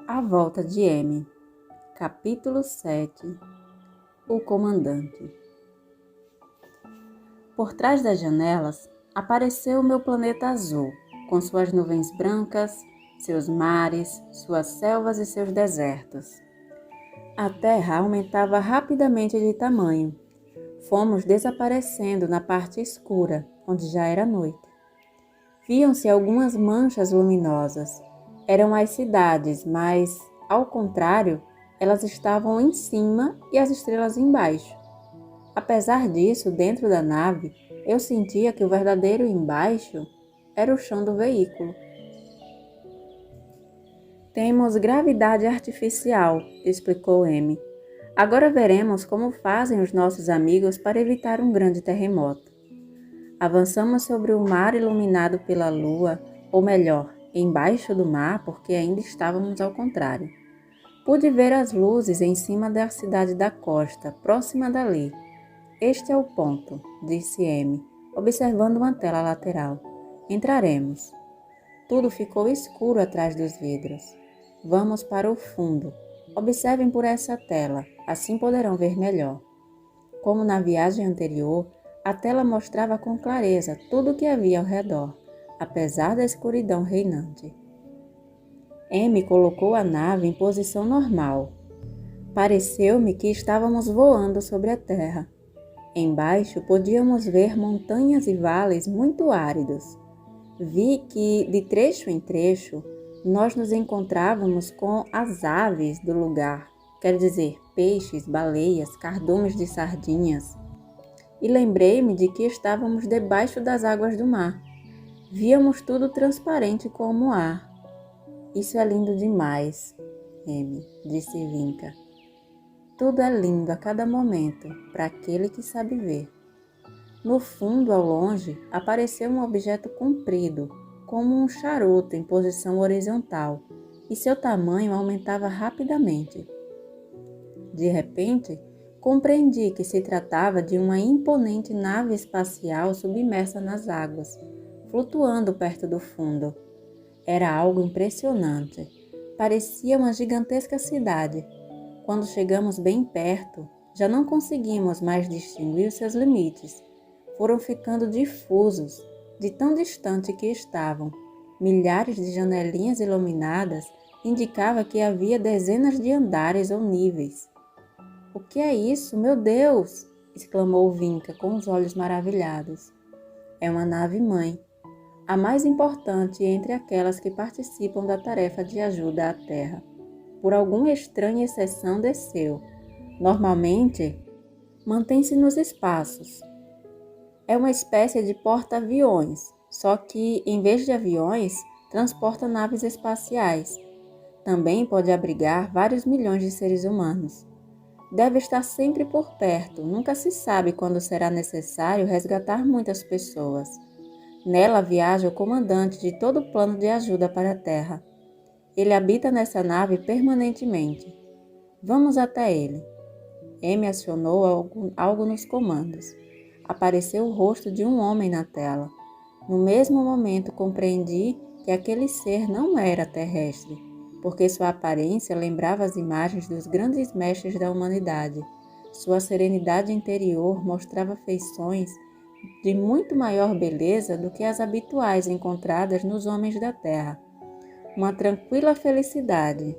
A volta de M. Capítulo 7. O comandante. Por trás das janelas apareceu o meu planeta azul, com suas nuvens brancas, seus mares, suas selvas e seus desertos. A Terra aumentava rapidamente de tamanho. Fomos desaparecendo na parte escura, onde já era noite. Viam-se algumas manchas luminosas. Eram as cidades, mas, ao contrário, elas estavam em cima e as estrelas embaixo. Apesar disso, dentro da nave, eu sentia que o verdadeiro embaixo era o chão do veículo. Temos gravidade artificial, explicou M. Agora veremos como fazem os nossos amigos para evitar um grande terremoto. Avançamos sobre o mar iluminado pela lua, ou melhor, embaixo do mar, porque ainda estávamos ao contrário. Pude ver as luzes em cima da cidade da costa, próxima dali. Este é o ponto, disse M, observando uma tela lateral. Entraremos. Tudo ficou escuro atrás dos vidros. Vamos para o fundo. Observem por essa tela, assim poderão ver melhor. Como na viagem anterior, a tela mostrava com clareza tudo o que havia ao redor, apesar da escuridão reinante. M colocou a nave em posição normal. Pareceu-me que estávamos voando sobre a terra. Embaixo podíamos ver montanhas e vales muito áridos. Vi que, de trecho em trecho, nós nos encontrávamos com as aves do lugar, quer dizer, peixes, baleias, cardumes de sardinhas. E lembrei-me de que estávamos debaixo das águas do mar. Víamos tudo transparente como ar. Isso é lindo demais, M, disse Vinca. Tudo é lindo a cada momento, para aquele que sabe ver. No fundo, ao longe, apareceu um objeto comprido, como um charuto em posição horizontal, e seu tamanho aumentava rapidamente. De repente, compreendi que se tratava de uma imponente nave espacial submersa nas águas, flutuando perto do fundo. Era algo impressionante. Parecia uma gigantesca cidade. Quando chegamos bem perto, já não conseguimos mais distinguir os seus limites. Foram ficando difusos, de tão distante que estavam. Milhares de janelinhas iluminadas indicavam que havia dezenas de andares ou níveis. O que é isso, meu Deus? Exclamou Vinca com os olhos maravilhados. É uma nave-mãe, a mais importante entre aquelas que participam da tarefa de ajuda à Terra. Por alguma estranha exceção desceu. Normalmente, mantém-se nos espaços. É uma espécie de porta-aviões, só que, em vez de aviões, transporta naves espaciais. Também pode abrigar vários milhões de seres humanos. Deve estar sempre por perto, nunca se sabe quando será necessário resgatar muitas pessoas. Nela viaja o comandante de todo o plano de ajuda para a Terra. Ele habita nessa nave permanentemente. Vamos até ele. M acionou algo nos comandos. Apareceu o rosto de um homem na tela. No mesmo momento compreendi que aquele ser não era terrestre, porque sua aparência lembrava as imagens dos grandes mestres da humanidade. Sua serenidade interior mostrava feições de muito maior beleza do que as habituais encontradas nos homens da terra. Uma tranquila felicidade,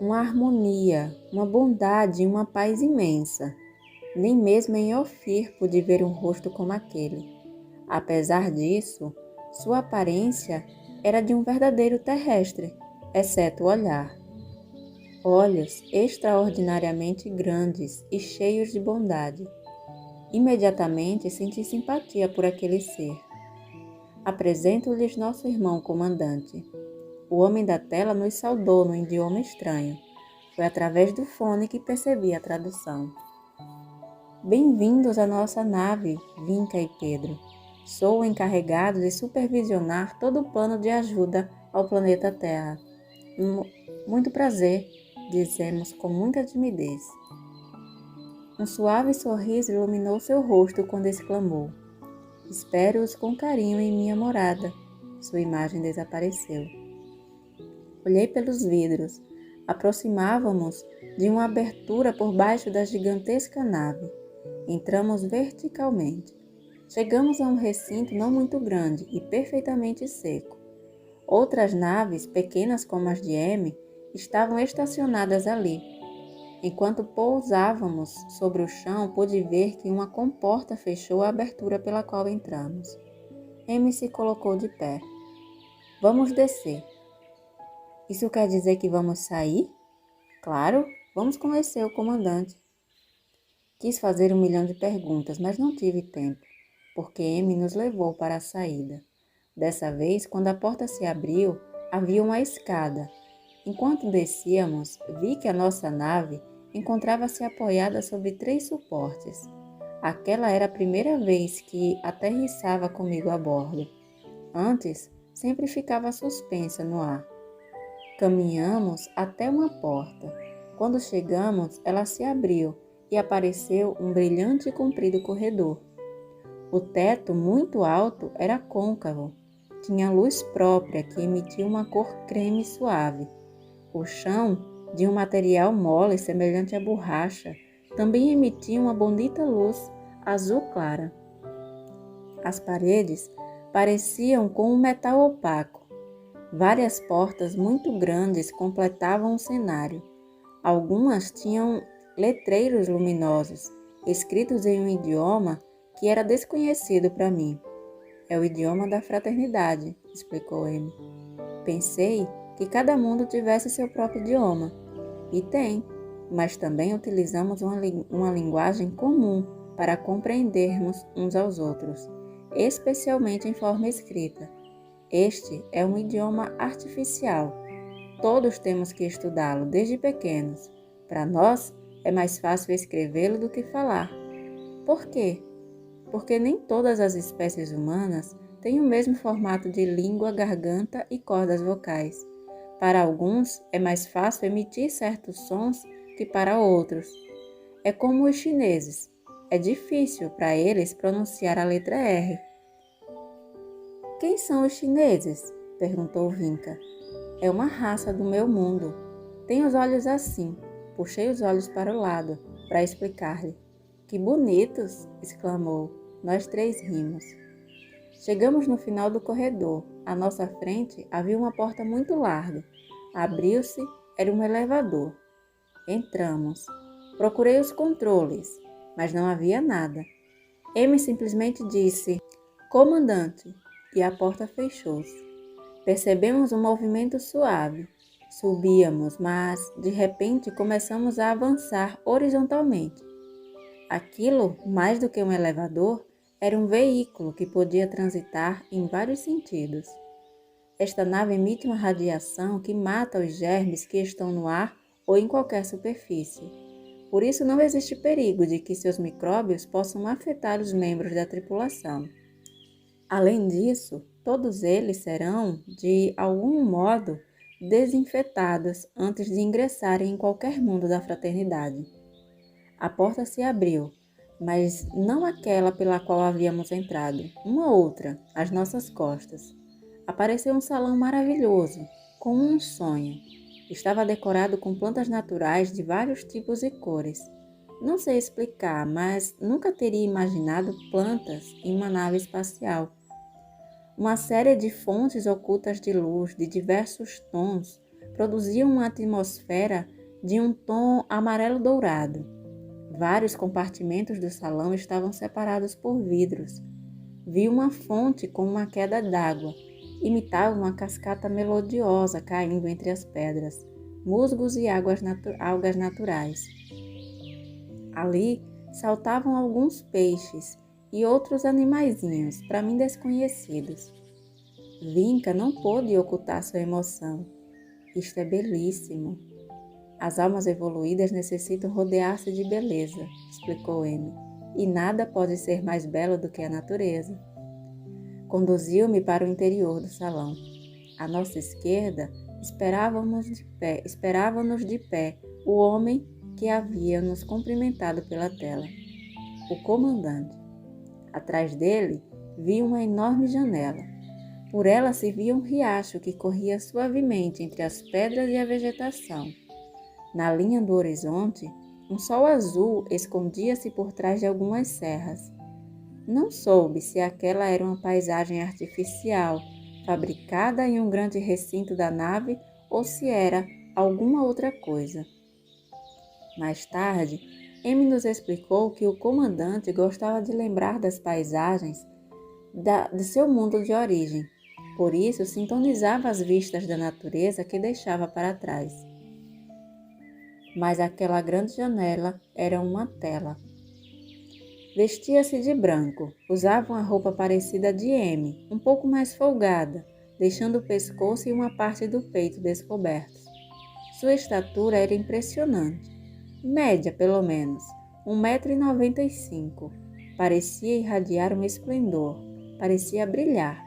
uma harmonia, uma bondade e uma paz imensa. Nem mesmo em Ofir pude ver um rosto como aquele. Apesar disso, sua aparência era de um verdadeiro terrestre, exceto o olhar. Olhos extraordinariamente grandes e cheios de bondade. Imediatamente senti simpatia por aquele ser. Apresento-lhes nosso irmão comandante. O homem da tela nos saudou no idioma estranho. Foi através do fone que percebi a tradução. Bem-vindos à nossa nave, Vinca e Pedro. Sou o encarregado de supervisionar todo o plano de ajuda ao planeta Terra. Muito prazer, dizemos com muita timidez. Um suave sorriso iluminou seu rosto quando exclamou: Espero-os com carinho em minha morada. Sua imagem desapareceu. Olhei pelos vidros. Aproximávamos de uma abertura por baixo da gigantesca nave. Entramos verticalmente. Chegamos a um recinto não muito grande e perfeitamente seco. Outras naves, pequenas como as de M, estavam estacionadas ali. Enquanto pousávamos sobre o chão, pude ver que uma comporta fechou a abertura pela qual entramos. M se colocou de pé. Vamos descer. Isso quer dizer que vamos sair? Claro, vamos conhecer o comandante. Quis fazer 1 milhão de perguntas, mas não tive tempo, porque M nos levou para a saída. Dessa vez, quando a porta se abriu, havia uma escada. Enquanto descíamos, vi que a nossa nave encontrava-se apoiada sobre 3 suportes. Aquela era a primeira vez que aterrissava comigo a bordo. Antes, sempre ficava suspensa no ar. Caminhamos até uma porta. Quando chegamos, ela se abriu e apareceu um brilhante e comprido corredor. O teto, muito alto, era côncavo. Tinha luz própria que emitia uma cor creme suave. O chão, de um material mole semelhante à borracha, também emitia uma bonita luz azul clara. As paredes pareciam com um metal opaco. Várias portas muito grandes completavam o cenário. Algumas tinham letreiros luminosos, escritos em um idioma que era desconhecido para mim. É o idioma da fraternidade, explicou M. Pensei que cada mundo tivesse seu próprio idioma. E tem, mas também utilizamos uma linguagem comum para compreendermos uns aos outros, especialmente em forma escrita. Este é um idioma artificial. Todos temos que estudá-lo desde pequenos. Para nós, é mais fácil escrevê-lo do que falar. Por quê? Porque nem todas as espécies humanas têm o mesmo formato de língua, garganta e cordas vocais. Para alguns, é mais fácil emitir certos sons que para outros. É como os chineses. É difícil para eles pronunciar a letra R. Quem são os chineses? Perguntou Vinca. É uma raça do meu mundo. Tem os olhos assim. Puxei os olhos para o lado, para explicar-lhe. Que bonitos! Exclamou. Nós 3 rimos. Chegamos no final do corredor. À nossa frente havia uma porta muito larga. Abriu-se, era um elevador. Entramos. Procurei os controles, mas não havia nada. M simplesmente disse, comandante, e a porta fechou-se. Percebemos um movimento suave. Subíamos, mas, de repente, começamos a avançar horizontalmente. Aquilo, mais do que um elevador, era um veículo que podia transitar em vários sentidos. Esta nave emite uma radiação que mata os germes que estão no ar ou em qualquer superfície. Por isso não existe perigo de que seus micróbios possam afetar os membros da tripulação. Além disso, todos eles serão, de algum modo, desinfetados antes de ingressarem em qualquer mundo da fraternidade. A porta se abriu, mas não aquela pela qual havíamos entrado, uma outra, às nossas costas. Apareceu um salão maravilhoso, como um sonho. Estava decorado com plantas naturais de vários tipos e cores. Não sei explicar, mas nunca teria imaginado plantas em uma nave espacial. Uma série de fontes ocultas de luz de diversos tons produziam uma atmosfera de um tom amarelo-dourado. Vários compartimentos do salão estavam separados por vidros. Vi uma fonte com uma queda d'água. Imitava uma cascata melodiosa caindo entre as pedras, musgos e algas naturais. Ali saltavam alguns peixes e outros animaizinhos, para mim desconhecidos. Vinca não pôde ocultar sua emoção. Isto é belíssimo. As almas evoluídas necessitam rodear-se de beleza, explicou M, e nada pode ser mais belo do que a natureza. Conduziu-me para o interior do salão. À nossa esquerda, esperava-nos de pé o homem que havia nos cumprimentado pela tela, o comandante. Atrás dele, vi uma enorme janela. Por ela se via um riacho que corria suavemente entre as pedras e a vegetação. Na linha do horizonte, um sol azul escondia-se por trás de algumas serras. Não soube se aquela era uma paisagem artificial, fabricada em um grande recinto da nave, ou se era alguma outra coisa. Mais tarde, Amy nos explicou que o comandante gostava de lembrar das paisagens de seu mundo de origem. Por isso, sintonizava as vistas da natureza que deixava para trás. Mas aquela grande janela era uma tela. Vestia-se de branco, usava uma roupa parecida a de Amy, um pouco mais folgada, deixando o pescoço e uma parte do peito descobertos. Sua estatura era impressionante, média pelo menos, 1,95 m. Parecia irradiar um esplendor, parecia brilhar.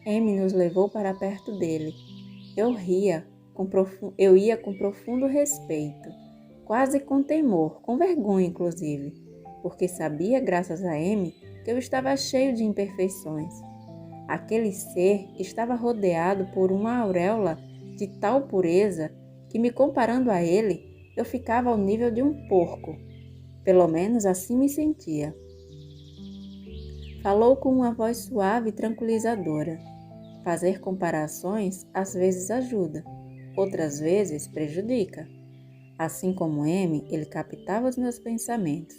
Amy nos levou para perto dele. Eu ia com profundo respeito, quase com temor, com vergonha inclusive, porque sabia, graças a Amy, que eu estava cheio de imperfeições. Aquele ser estava rodeado por uma auréola de tal pureza que, me comparando a ele, eu ficava ao nível de um porco. Pelo menos assim me sentia. Falou com uma voz suave e tranquilizadora. Fazer comparações às vezes ajuda, outras vezes prejudica. Assim como Amy, ele captava os meus pensamentos.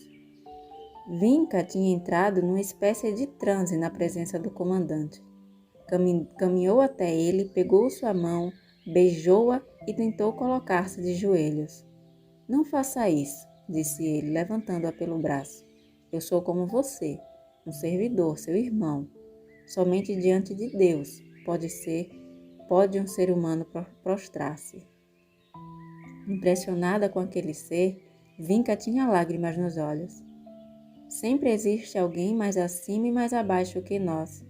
Vinca tinha entrado numa espécie de transe na presença do comandante. Caminhou até ele, pegou sua mão, beijou-a e tentou colocar-se de joelhos. Não faça isso, disse ele, levantando-a pelo braço. Eu sou como você, um servidor, seu irmão. Somente diante de Deus pode um ser humano prostrar-se. Impressionada com aquele ser, Vinca tinha lágrimas nos olhos. Sempre existe alguém mais acima e mais abaixo que nós.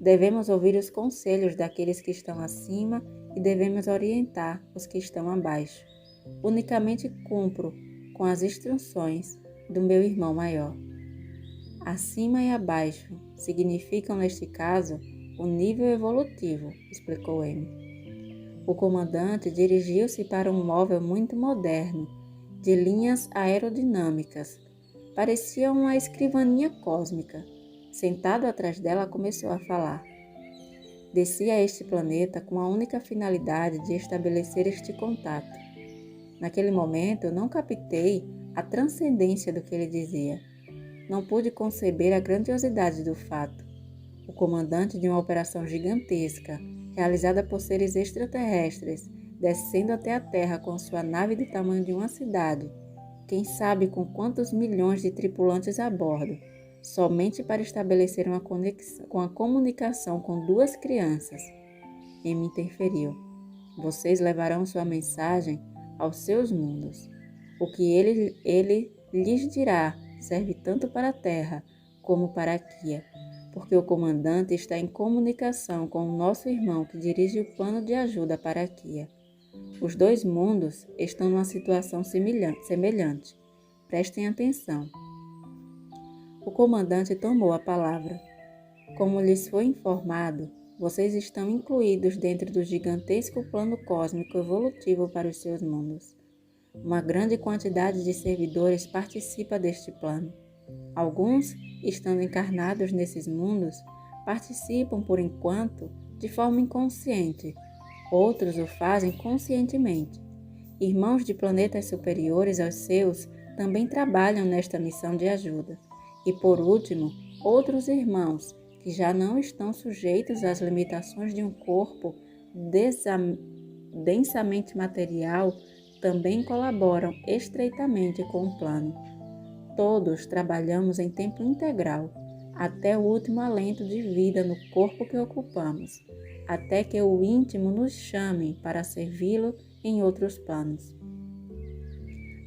Devemos ouvir os conselhos daqueles que estão acima e devemos orientar os que estão abaixo. Unicamente cumpro com as instruções do meu irmão maior. Acima e abaixo significam, neste caso, o nível evolutivo, explicou Amy. O comandante dirigiu-se para um móvel muito moderno, de linhas aerodinâmicas. Parecia uma escrivaninha cósmica. Sentado atrás dela, começou a falar. Desci a este planeta com a única finalidade de estabelecer este contato. Naquele momento, eu não captei a transcendência do que ele dizia. Não pude conceber a grandiosidade do fato. O comandante de uma operação gigantesca, realizada por seres extraterrestres, descendo até a Terra com sua nave do tamanho de uma cidade, quem sabe com quantos milhões de tripulantes a bordo, somente para estabelecer uma comunicação com duas crianças. Amy interferiu. Vocês levarão sua mensagem aos seus mundos. O que ele lhes dirá serve tanto para a Terra como para a Kia, porque o comandante está em comunicação com o nosso irmão que dirige o plano de ajuda para a Kia. Os dois mundos estão numa situação semelhante. Prestem atenção. O comandante tomou a palavra. Como lhes foi informado, vocês estão incluídos dentro do gigantesco plano cósmico evolutivo para os seus mundos. Uma grande quantidade de servidores participa deste plano. Alguns, estando encarnados nesses mundos, participam por enquanto de forma inconsciente. Outros o fazem conscientemente. Irmãos de planetas superiores aos seus também trabalham nesta missão de ajuda. E por último, outros irmãos que já não estão sujeitos às limitações de um corpo densamente material também colaboram estreitamente com o plano. Todos trabalhamos em tempo integral, até o último alento de vida no corpo que ocupamos, até que o íntimo nos chame para servi-lo em outros planos.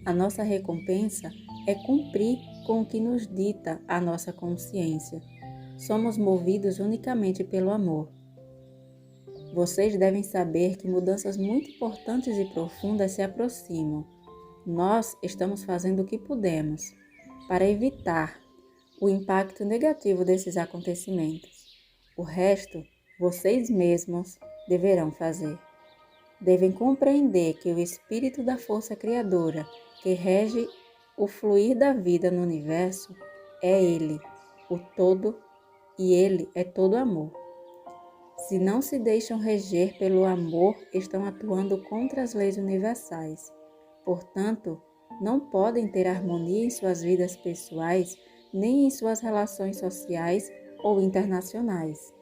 A nossa recompensa é cumprir com o que nos dita a nossa consciência. Somos movidos unicamente pelo amor. Vocês devem saber que mudanças muito importantes e profundas se aproximam. Nós estamos fazendo o que pudemos para evitar o impacto negativo desses acontecimentos. O resto vocês mesmos deverão fazer. Devem compreender que o espírito da força criadora que rege o fluir da vida no universo é Ele, o todo, e Ele é todo amor. Se não se deixam reger pelo amor, estão atuando contra as leis universais. Portanto, não podem ter harmonia em suas vidas pessoais, nem em suas relações sociais ou internacionais.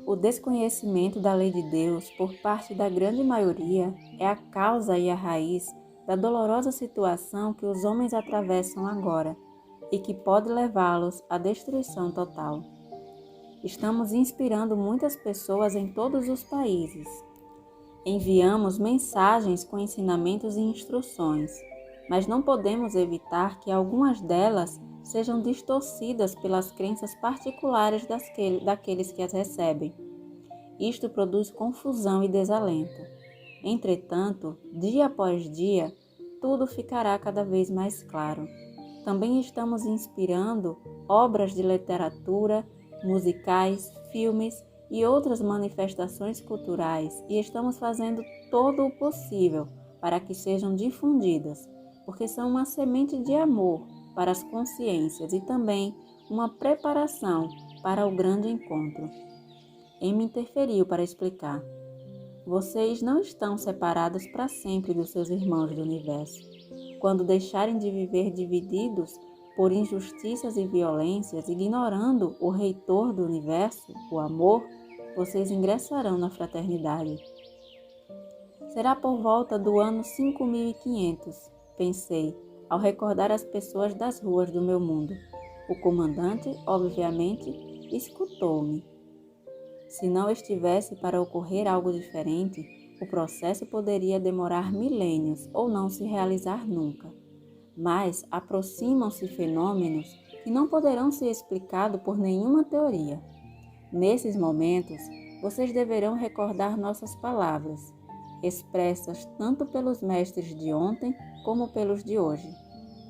O desconhecimento da lei de Deus por parte da grande maioria é a causa e a raiz da dolorosa situação que os homens atravessam agora e que pode levá-los à destruição total. Estamos inspirando muitas pessoas em todos os países. Enviamos mensagens com ensinamentos e instruções, mas não podemos evitar que algumas delas sejam distorcidas pelas crenças particulares daqueles que as recebem. Isto produz confusão e desalento. Entretanto, dia após dia, tudo ficará cada vez mais claro. Também estamos inspirando obras de literatura, musicais, filmes e outras manifestações culturais e estamos fazendo todo o possível para que sejam difundidas, porque são uma semente de amor para as consciências e também uma preparação para o grande encontro. Amy interferiu para explicar. Vocês não estão separados para sempre dos seus irmãos do universo. Quando deixarem de viver divididos por injustiças e violências, ignorando o reitor do universo, o amor, vocês ingressarão na fraternidade. Será por volta do ano 5500, pensei, ao recordar as pessoas das ruas do meu mundo. O comandante, obviamente, escutou-me. Se não estivesse para ocorrer algo diferente, o processo poderia demorar milênios ou não se realizar nunca. Mas aproximam-se fenômenos que não poderão ser explicados por nenhuma teoria. Nesses momentos, vocês deverão recordar nossas palavras, expressas tanto pelos mestres de ontem como pelos de hoje.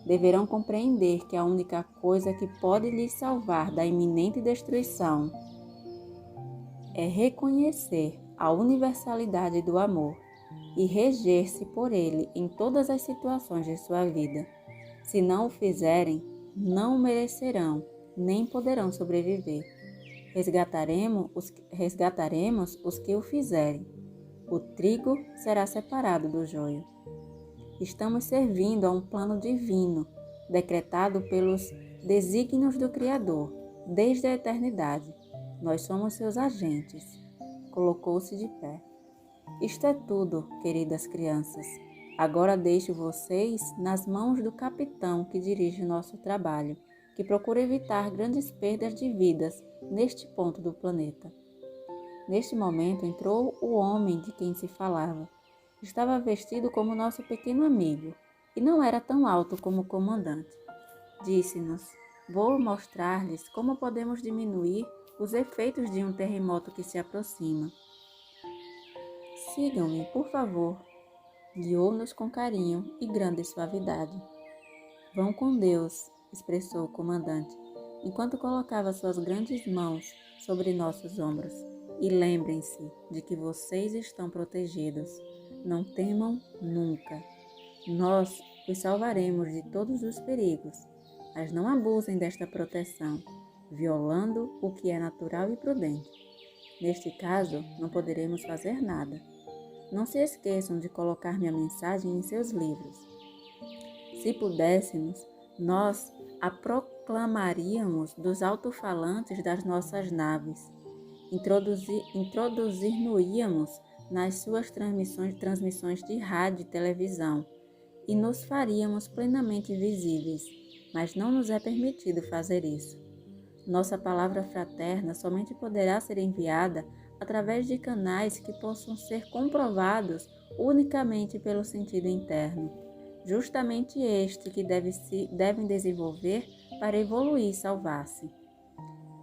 Deverão compreender que a única coisa que pode lhes salvar da iminente destruição é reconhecer a universalidade do amor e reger-se por ele em todas as situações de sua vida. Se não o fizerem, não o merecerão, nem poderão sobreviver. Resgataremos os que o fizerem. O trigo será separado do joio. Estamos servindo a um plano divino, decretado pelos desígnios do Criador, desde a eternidade. Nós somos seus agentes. Colocou-se de pé. Isto é tudo, queridas crianças. Agora deixo vocês nas mãos do capitão que dirige o nosso trabalho, que procura evitar grandes perdas de vidas neste ponto do planeta. Neste momento entrou o homem de quem se falava. Estava vestido como nosso pequeno amigo e não era tão alto como o comandante. Disse-nos: vou mostrar-lhes como podemos diminuir os efeitos de um terremoto que se aproxima. Sigam-me, por favor. Guiou-nos com carinho e grande suavidade. Vão com Deus, expressou o comandante, enquanto colocava suas grandes mãos sobre nossos ombros. E lembrem-se de que vocês estão protegidos. Não temam nunca. Nós os salvaremos de todos os perigos, mas não abusem desta proteção, violando o que é natural e prudente. Neste caso, não poderemos fazer nada. Não se esqueçam de colocar minha mensagem em seus livros. Se pudéssemos, nós a proclamaríamos dos alto-falantes das nossas naves. Introduzir-nos-íamos nas suas transmissões de rádio e televisão e nos faríamos plenamente visíveis, mas não nos é permitido fazer isso. Nossa palavra fraterna somente poderá ser enviada através de canais que possam ser comprovados unicamente pelo sentido interno, justamente este que devem desenvolver para evoluir e salvar-se.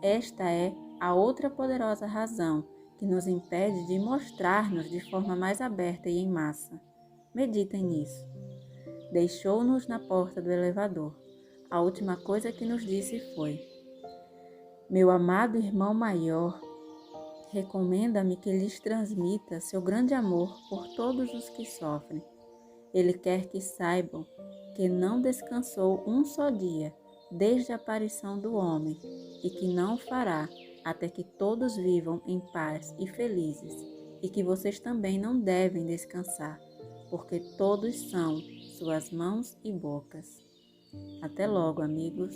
Esta é a outra poderosa razão que nos impede de mostrar-nos de forma mais aberta e em massa. Meditem nisso. Deixou-nos na porta do elevador. A última coisa que nos disse foi: meu amado irmão maior, Recomenda-me que lhes transmita seu grande amor por todos os que sofrem. Ele quer que saibam que não descansou um só dia desde a aparição do homem e que não o fará até que todos vivam em paz e felizes, e que vocês também não devem descansar, porque todos são suas mãos e bocas. Até logo, amigos!